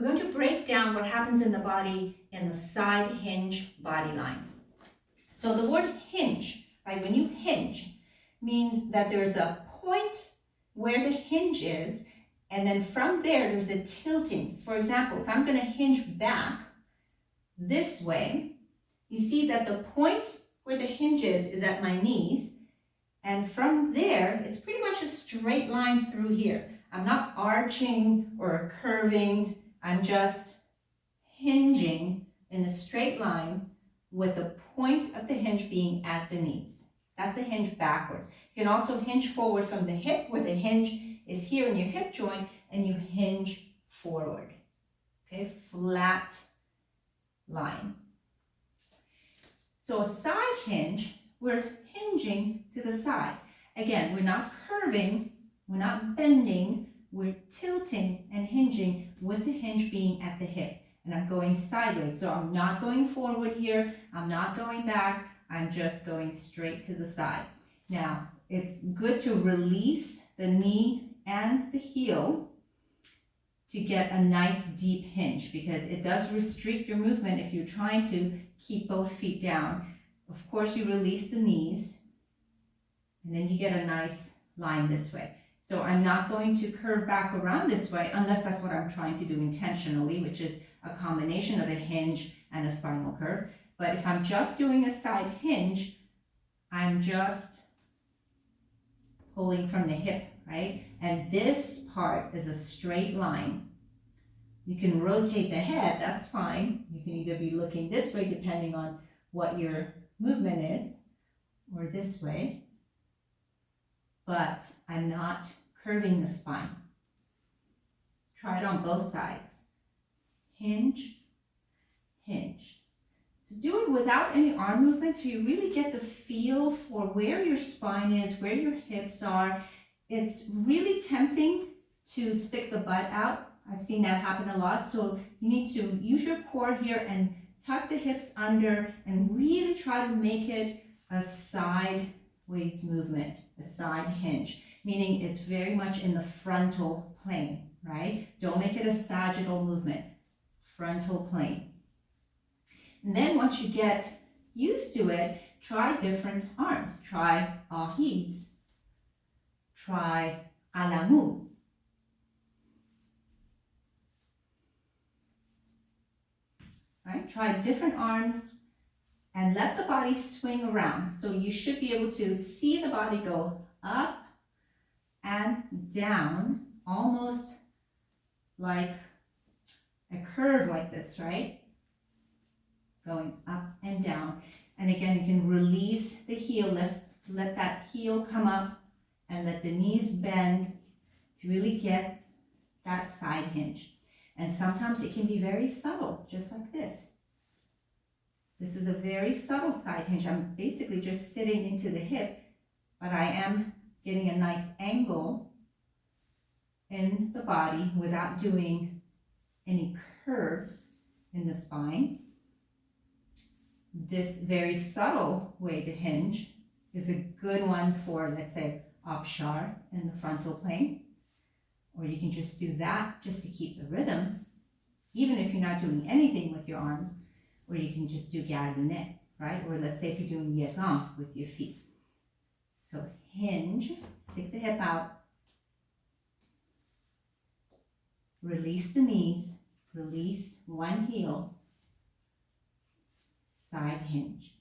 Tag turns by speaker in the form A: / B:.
A: going to break down what happens in the body in the side hinge body line. So the word hinge, right, when you hinge, means that there's a point where the hinge is, and then from there's a tilting. For example, if I'm going to hinge back this way, you see that the point where the hinge is at my knees, and from there, it's pretty much a straight line through here. I'm not arching or curving, I'm just hinging in a straight line with the point of the hinge being at the knees. That's a hinge backwards. You can also hinge forward from the hip, where the hinge is here in your hip joint, and you hinge forward. Okay, flat line. So a side hinge, we're hinging to the side. Again, we're not curving, we're not bending, we're tilting and hinging with the hinge being at the hip. And I'm going sideways, so I'm not going forward here, I'm not going back, I'm just going straight to the side. Now, it's good to release the knee and the heel to get a nice deep hinge, because it does restrict your movement if you're trying to keep both feet down. Of course, you release the knees, and then you get a nice line this way. So I'm not going to curve back around this way unless that's what I'm trying to do intentionally, which is a combination of a hinge and a spinal curve. But if I'm just doing a side hinge, I'm just pulling from the hip, right? And this part is a straight line. You can rotate the head, that's fine. You can either be looking this way depending on what your movement is, or this way. But I'm not curving the spine. Try it on both sides. Hinge, hinge. So do it without any arm movement, so you really get the feel for where your spine is, where your hips are. It's really tempting to stick the butt out. I've seen that happen a lot. So you need to use your core here and tuck the hips under and really try to make it a sideways movement, a side hinge, meaning it's very much in the frontal plane, right? Don't make it a sagittal movement, frontal plane. And then once you get used to it, try different arms. Try ahis, try alamu. Right? Try different arms and let the body swing around. So you should be able to see the body go up and down, almost like a curve like this, right? Going up and down. And again, you can release the heel, let that heel come up and let the knees bend to really get that side hinge. And sometimes it can be very subtle, just like this. This is a very subtle side hinge. I'm basically just sitting into the hip, but I am getting a nice angle in the body without doing any curves in the spine. This very subtle way to hinge is a good one for, let's say, abshar in the frontal plane. Or you can just do that just to keep the rhythm, even if you're not doing anything with your arms. Or you can just do garunet, right? Or let's say if you're doing yegam with your feet. So hinge, stick the hip out, release the knees, release one heel, side hinge.